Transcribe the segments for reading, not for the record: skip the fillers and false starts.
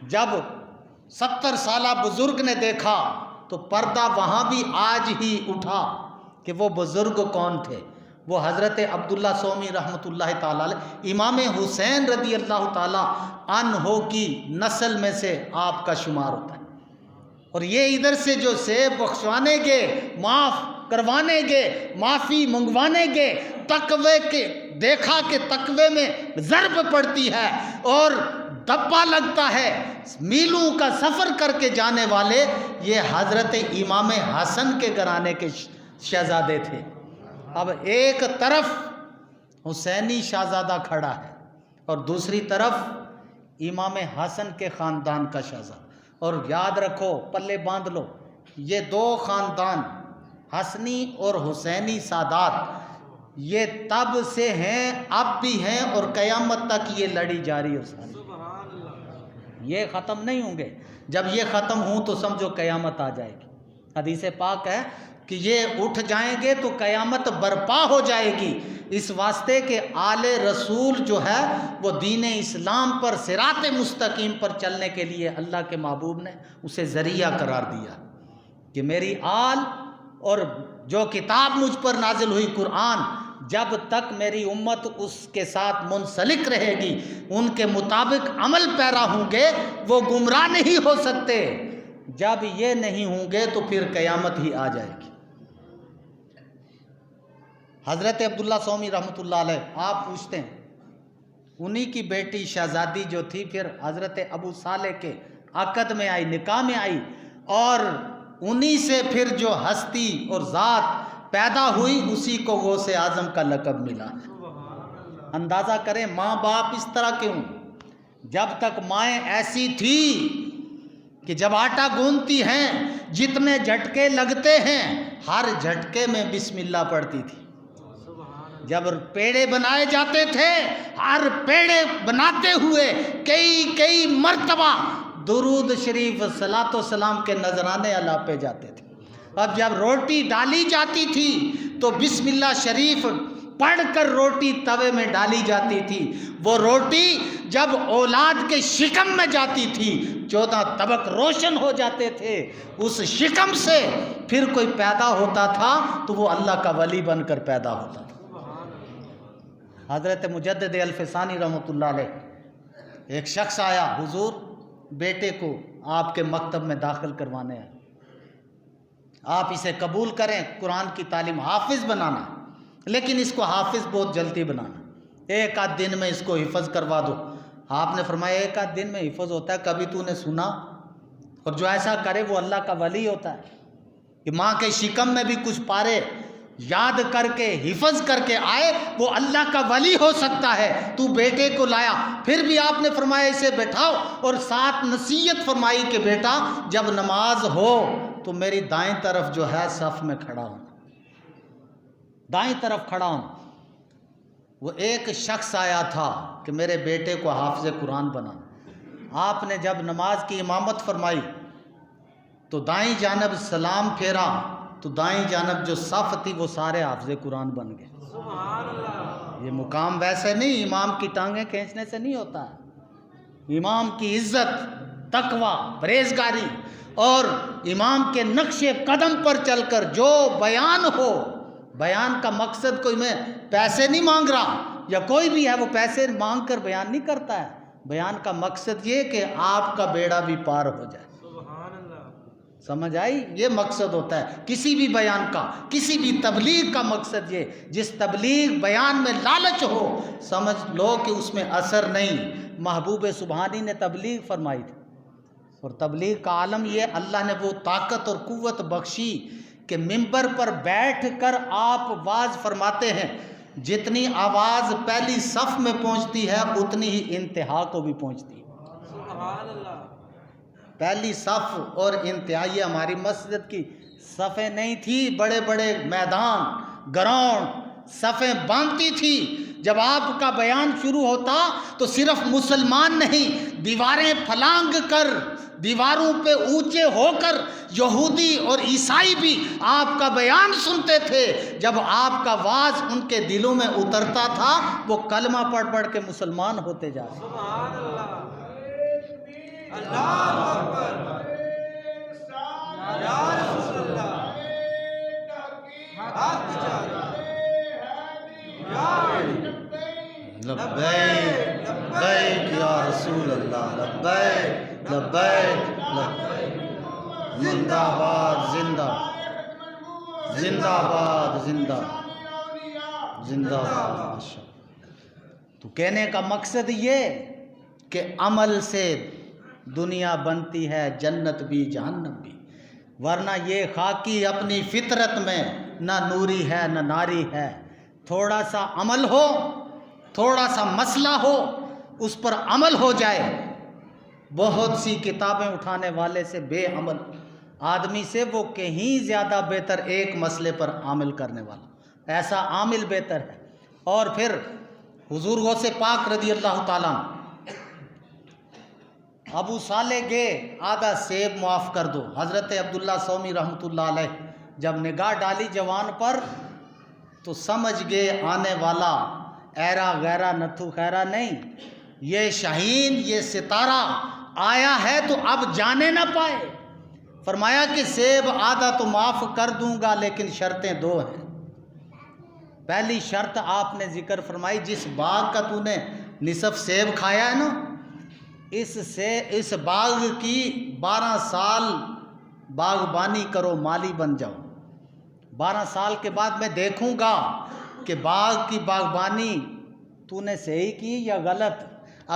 جب 70 سالہ بزرگ نے دیکھا تو پردہ وہاں بھی آج ہی اٹھا کہ وہ بزرگ کون تھے. وہ حضرت عبداللہ سومی رحمۃ اللہ تعالیٰ علیہ امام حسین رضی اللہ تعالیٰ عنہ کی نسل میں سے آپ کا شمار ہوتا ہے. اور یہ ادھر سے جو سیب بخشوانے گے، معاف کروانے گے، معافی منگوانے گے، تقوی کے دیکھا کہ تقوی میں ضرب پڑتی ہے اور دبا لگتا ہے، میلوں کا سفر کر کے جانے والے یہ حضرت امام حسن کے گھرانے کے شہزادے تھے. اب ایک طرف حسینی شہزادہ کھڑا ہے اور دوسری طرف امام حسن کے خاندان کا شہزادہ. اور یاد رکھو، پلے باندھ لو، یہ دو خاندان حسنی اور حسینی سادات یہ تب سے ہیں، اب بھی ہیں، اور قیامت تک یہ لڑی جاری ہے. یہ ختم نہیں ہوں گے. جب یہ ختم ہوں تو سمجھو قیامت آ جائے گی. حدیث پاک ہے کہ یہ اٹھ جائیں گے تو قیامت برپا ہو جائے گی. اس واسطے کہ آل رسول جو ہے وہ دین اسلام پر صراط مستقیم پر چلنے کے لیے اللہ کے محبوب نے اسے ذریعہ قرار دیا کہ میری آل اور جو کتاب مجھ پر نازل ہوئی قرآن، جب تک میری امت اس کے ساتھ منسلک رہے گی، ان کے مطابق عمل پیرا ہوں گے، وہ گمراہ نہیں ہو سکتے. جب یہ نہیں ہوں گے تو پھر قیامت ہی آ جائے گی. حضرت عبداللہ سومی رحمۃ اللہ علیہ آپ پوچھتے ہیں، انہی کی بیٹی شہزادی جو تھی پھر حضرت ابو صالح کے عقد میں آئی، نکاح میں آئی، اور انہی سے پھر جو ہستی اور ذات پیدا ہوئی اسی کو غوث اعظم کا لقب ملا. اندازہ کریں ماں باپ اس طرح کیوں. جب تک مائیں ایسی تھی کہ جب آٹا گوندتی ہیں جتنے جھٹکے لگتے ہیں ہر جھٹکے میں بسم اللہ پڑھتی تھی. جب پیڑے بنائے جاتے تھے ہر پیڑے بناتے ہوئے کئی مرتبہ درود شریف صلاۃ و سلام کے نذرانے الاپے جاتے تھے. اب جب روٹی ڈالی جاتی تھی تو بسم اللہ شریف پڑھ کر روٹی توے میں ڈالی جاتی تھی. وہ روٹی جب اولاد کے شکم میں جاتی تھی 14 طبق روشن ہو جاتے تھے. اس شکم سے پھر کوئی پیدا ہوتا تھا تو وہ اللہ کا ولی بن کر پیدا ہوتا تھا. حضرت مجدد الفسانی رحمۃ اللہ علیہ ایک شخص آیا، حضور بیٹے کو آپ کے مکتب میں داخل کروانے ہیں، آپ اسے قبول کریں، قرآن کی تعلیم حافظ بنانا، لیکن اس کو حافظ بہت جلدی بنانا، 1 آدھ دن میں اس کو حفظ کروا دو. آپ نے فرمایا 1 آدھ دن میں حفظ ہوتا ہے؟ کبھی تو نے سنا؟ اور جو ایسا کرے وہ اللہ کا ولی ہوتا ہے. کہ ماں کے شکم میں بھی کچھ پارے یاد کر کے حفظ کر کے آئے وہ اللہ کا ولی ہو سکتا ہے. تو بیٹے کو لایا، پھر بھی آپ نے فرمایا اسے بٹھاؤ اور ساتھ نصیحت فرمائی کہ بیٹا جب نماز ہو تو میری دائیں طرف جو ہے صف میں کھڑا ہوں، دائیں طرف کھڑا ہوں. وہ ایک شخص آیا تھا کہ میرے بیٹے کو حافظ قرآن بنانا. آپ نے جب نماز کی امامت فرمائی تو دائیں جانب سلام پھیرا تو دائیں جانب جو صف تھی وہ سارے حافظ قرآن بن گئے. یہ مقام ویسے نہیں امام کی ٹانگیں کھینچنے سے نہیں ہوتا ہے. امام کی عزت، تقوی، پرہیزگاری اور امام کے نقش قدم پر چل کر جو بیان ہو، بیان کا مقصد کوئی میں پیسے نہیں مانگ رہا، یا کوئی بھی ہے وہ پیسے مانگ کر بیان نہیں کرتا ہے. بیان کا مقصد یہ کہ آپ کا بیڑا بھی پار ہو جائے. سمجھ آئی؟ یہ مقصد ہوتا ہے کسی بھی بیان کا، کسی بھی تبلیغ کا مقصد یہ. جس تبلیغ بیان میں لالچ ہو سمجھ لو کہ اس میں اثر نہیں. محبوب سبحانی نے تبلیغ فرمائی تھی، اور تبلیغ کا عالم یہ اللہ نے وہ طاقت اور قوت بخشی کہ منبر پر بیٹھ کر آپ واز فرماتے ہیں، جتنی آواز پہلی صف میں پہنچتی ہے اتنی ہی انتہا کو بھی پہنچتی ہے. سبحان اللہ. پہلی صف اور انتہائی ہماری مسجد کی صفیں نہیں تھی، بڑے بڑے میدان گراؤنڈ صفیں باندھتی تھی. جب آپ کا بیان شروع ہوتا تو صرف مسلمان نہیں، دیواریں پھلانگ کر، دیواروں پہ اونچے ہو کر یہودی اور عیسائی بھی آپ کا بیان سنتے تھے. جب آپ کا واز ان کے دلوں میں اترتا تھا وہ کلمہ پڑھ پڑھ کے مسلمان ہوتے جا رہے. لبیک لبیک یا رسول اللہ، لبیک لبیک لبیک، زندہ باد زندہ، زندہ باد زندہ، زندہ باد ماشاء اللہ۔ تو کہنے کا مقصد یہ کہ عمل سے دنیا بنتی ہے، جنت بھی جہنم بھی، ورنہ یہ خاکی اپنی فطرت میں نہ نوری ہے نہ ناری ہے۔ تھوڑا سا عمل ہو، تھوڑا سا مسئلہ ہو، اس پر عمل ہو جائے، بہت سی کتابیں اٹھانے والے سے بے عمل آدمی سے وہ کہیں زیادہ بہتر ایک مسئلے پر عمل کرنے والا، ایسا عامل بہتر ہے۔ اور پھر حضور غوث پاک رضی اللہ تعالیٰ ابو صالح گئے، آدھا سیب معاف کر دو۔ حضرت عبداللہ سومی رحمۃ اللہ علیہ جب نگاہ ڈالی جوان پر تو سمجھ گئے آنے والا ایرا غیرہ نتھو خیرہ نہیں، یہ شاہین، یہ ستارہ آیا ہے تو اب جانے نہ پائے۔ فرمایا کہ سیب آدھا تو معاف کر دوں گا لیکن شرطیں دو ہیں۔ پہلی شرط آپ نے ذکر فرمائی، جس باغ کا تو نے نصف سیب کھایا ہے نا، اس باغ کی 12 سال باغبانی کرو، مالی بن جاؤ۔ 12 سال کے بعد میں دیکھوں گا کہ باغ کی باغبانی تو نے صحیح کی یا غلط۔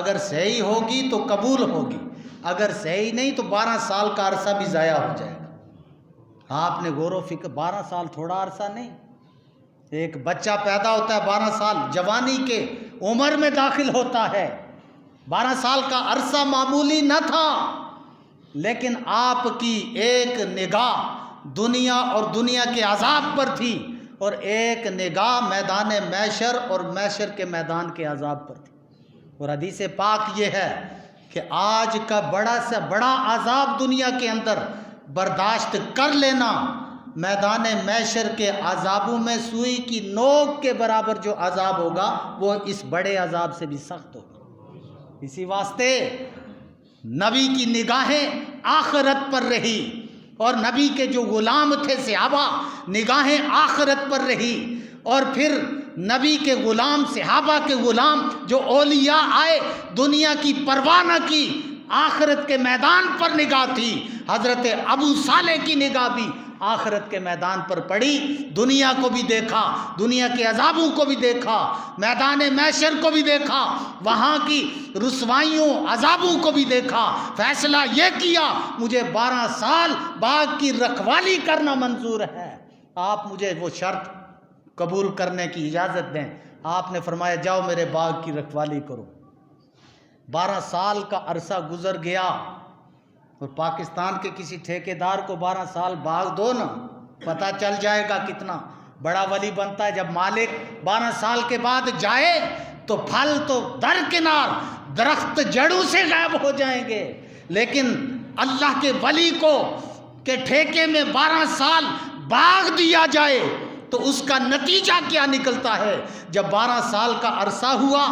اگر صحیح ہوگی تو قبول ہوگی، اگر صحیح نہیں تو 12 سال کا عرصہ بھی ضائع ہو جائے گا۔ آپ نے غور و فکر، 12 سال تھوڑا عرصہ نہیں، ایک بچہ پیدا ہوتا ہے 12 سال جوانی کے عمر میں داخل ہوتا ہے، 12 سال کا عرصہ معمولی نہ تھا، لیکن آپ کی ایک نگاہ دنیا اور دنیا کے عذاب پر تھی، اور ایک نگاہ میدان محشر اور محشر کے میدان کے عذاب پر تھی۔ اور حدیث پاک یہ ہے کہ آج کا بڑا سے بڑا عذاب دنیا کے اندر برداشت کر لینا، میدان محشر کے عذابوں میں سوئی کی نوک کے برابر جو عذاب ہوگا وہ اس بڑے عذاب سے بھی سخت ہوگا۔ اسی واسطے نبی کی نگاہیں آخرت پر رہی، اور نبی کے جو غلام تھے صحابہ، نگاہیں آخرت پر رہی، اور پھر نبی کے غلام، صحابہ کے غلام جو اولیاء آئے، دنیا کی پرواہ نہ کی، آخرت کے میدان پر نگاہ تھی۔ حضرت ابو صالح کی نگاہ بھی آخرت کے میدان پر پڑی، دنیا کو بھی دیکھا، دنیا کے عذابوں کو بھی دیکھا، میدان محشر کو بھی دیکھا، وہاں کی رسوائیوں عذابوں کو بھی دیکھا، فیصلہ یہ کیا مجھے 12 سال باغ کی رکھوالی کرنا منظور ہے، آپ مجھے وہ شرط قبول کرنے کی اجازت دیں۔ آپ نے فرمایا جاؤ میرے باغ کی رکھوالی کرو۔ 12 سال کا عرصہ گزر گیا، اور پاکستان کے کسی ٹھیکیدار کو 12 سال باغ دو نا، پتہ چل جائے گا کتنا بڑا ولی بنتا ہے۔ جب مالک 12 سال کے بعد جائے تو پھل تو درکنار، درخت جڑوں سے غائب ہو جائیں گے، لیکن اللہ کے ولی کو کہ ٹھیکے میں 12 سال باغ دیا جائے تو اس کا نتیجہ کیا نکلتا ہے؟ جب 12 سال کا عرصہ ہوا،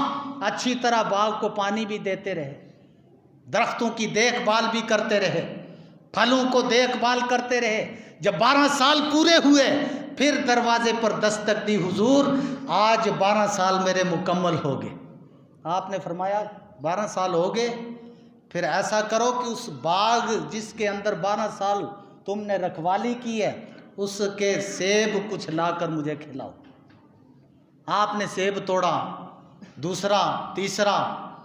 اچھی طرح باغ کو پانی بھی دیتے رہے، درختوں کی دیکھ بھال بھی کرتے رہے، پھلوں کو دیکھ بھال کرتے رہے۔ جب 12 سال پورے ہوئے پھر دروازے پر دستک دی، حضور آج 12 سال میرے مکمل ہو گئے۔ آپ نے فرمایا 12 سال ہو گئے، پھر ایسا کرو کہ اس باغ جس کے اندر 12 سال تم نے رکھوالی کی ہے اس کے سیب کچھ لا کر مجھے کھلاؤ۔ آپ نے سیب توڑا، دوسرا تیسرا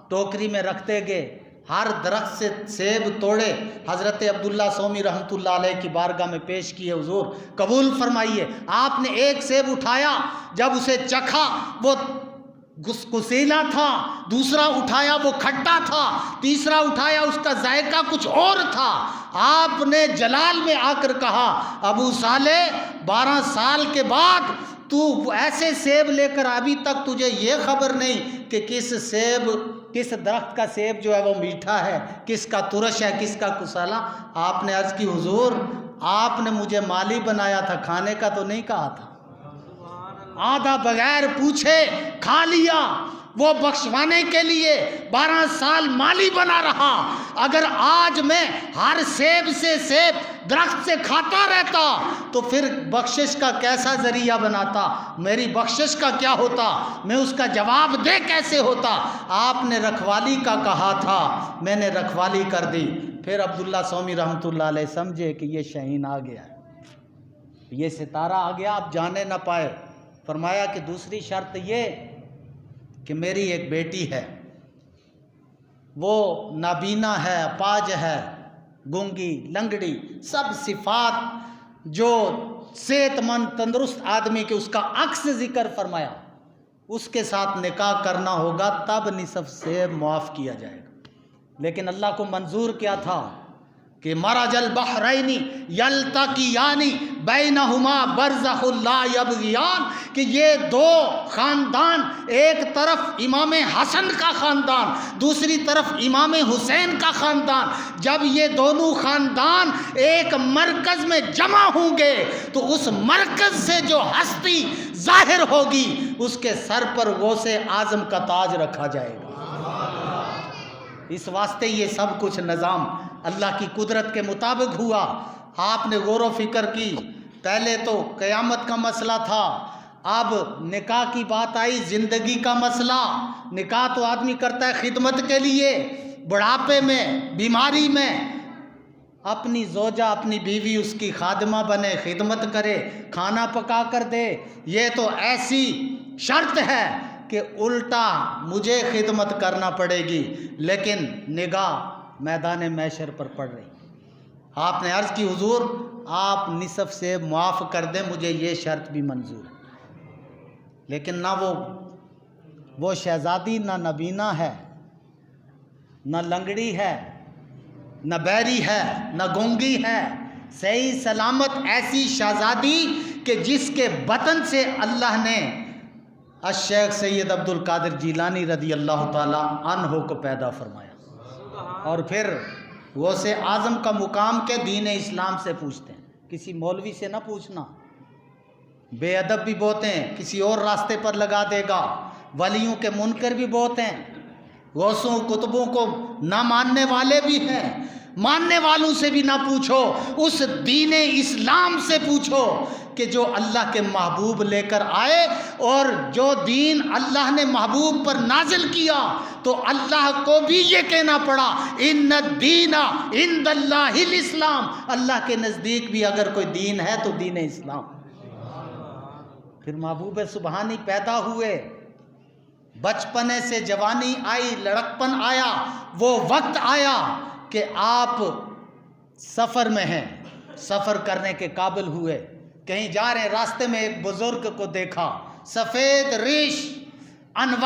ٹوکری میں رکھتے گئے، ہر درخت سے سیب توڑے، حضرت عبداللہ سومی رحمۃ اللہ علیہ کی بارگاہ میں پیش کیے، حضور قبول فرمائیے۔ آپ نے ایک سیب اٹھایا، جب اسے چکھا وہ گسیلا تھا، دوسرا اٹھایا وہ کھٹا تھا، تیسرا اٹھایا اس کا ذائقہ کچھ اور تھا۔ آپ نے جلال میں آ کر کہا ابو صالح 12 سال کے بعد تو ایسے سیب لے کر ابھی تک تجھے یہ خبر نہیں کہ کس درخت کا سیب جو ہے وہ میٹھا ہے، کس کا ترش ہے، کس کا کسالا۔ آپ نے عرض کی حضور آپ نے مجھے مالی بنایا تھا، کھانے کا تو نہیں کہا تھا۔ آدھا بغیر پوچھے کھا لیا، وہ بخشوانے کے لیے 12 سال مالی بنا رہا۔ اگر آج میں ہر سیب سے سیب درخت سے کھاتا رہتا تو پھر بخشش کا کیسا ذریعہ بناتا؟ میری بخشش کا کیا ہوتا؟ میں اس کا جواب دہ کیسے ہوتا؟ آپ نے رکھوالی کا کہا تھا، میں نے رکھوالی کر دی۔ پھر عبداللہ سومی رحمۃ اللہ علیہ سمجھے کہ یہ شہین آ گیا ہے، یہ ستارہ آ گیا، اب جانے نہ پائے۔ فرمایا کہ دوسری شرط یہ کہ میری ایک بیٹی ہے، وہ نابینا ہے، اپاہج ہے، گونگی، لنگڑی، سب صفات جو صحت مند تندرست آدمی کے اس کا عکس ذکر فرمایا، اس کے ساتھ نکاح کرنا ہوگا، تب نصف سے معاف کیا جائے گا۔ لیکن اللہ کو منظور کیا تھا کہ مرج البحرین یلتقیان بینہما برزخ لا یبغیان، کہ یہ دو خاندان، ایک طرف امام حسن کا خاندان، دوسری طرف امام حسین کا خاندان، جب یہ دونوں خاندان ایک مرکز میں جمع ہوں گے تو اس مرکز سے جو ہستی ظاہر ہوگی اس کے سر پر غوث اعظم کا تاج رکھا جائے گا۔ اس واسطے یہ سب کچھ نظام اللہ کی قدرت کے مطابق ہوا۔ آپ نے غور و فکر کی، پہلے تو قیامت کا مسئلہ تھا، اب نکاح کی بات آئی، زندگی کا مسئلہ۔ نکاح تو آدمی کرتا ہے خدمت کے لیے، بڑھاپے میں، بیماری میں اپنی زوجہ، اپنی بیوی اس کی خادمہ بنے، خدمت کرے، کھانا پکا کر دے۔ یہ تو ایسی شرط ہے کہ الٹا مجھے خدمت کرنا پڑے گی، لیکن نگاہ میدان محشر پر پڑ رہی۔ آپ نے عرض کی حضور آپ نصف سے معاف کر دیں، مجھے یہ شرط بھی منظور ہے۔ لیکن نہ وہ شہزادی نہ نبینا ہے، نہ لنگڑی ہے، نہ بیری ہے، نہ گونگی ہے، صحیح سلامت ایسی شہزادی کہ جس کے بطن سے اللہ نے الشیخ سید عبد القادر جیلانی رضی اللہ تعالی عنہ کو پیدا فرمایا۔ اور پھر غوث اعظم کا مقام کے دین اسلام سے پوچھتے ہیں، کسی مولوی سے نہ پوچھنا، بے ادب بھی بہت ہیں، کسی اور راستے پر لگا دے گا، ولیوں کے منکر بھی بہت ہیں، غوثوں کتبوں کو نہ ماننے والے بھی ہیں، ماننے والوں سے بھی نہ پوچھو، اس دین اسلام سے پوچھو کہ جو اللہ کے محبوب لے کر آئے، اور جو دین اللہ نے محبوب پر نازل کیا تو اللہ کو بھی یہ کہنا پڑا ان الدین عند اللہ الاسلام، اللہ کے نزدیک بھی اگر کوئی دین ہے تو دین اسلام۔ پھر محبوب سبحانی پیدا ہوئے، بچپنے سے جوانی آئی، لڑکپن آیا، وہ وقت آیا کہ آپ سفر میں ہیں، سفر کرنے کے قابل ہوئے، کہیں جا رہے راستے میں ایک بزرگ کو دیکھا، سفید ریش، انوار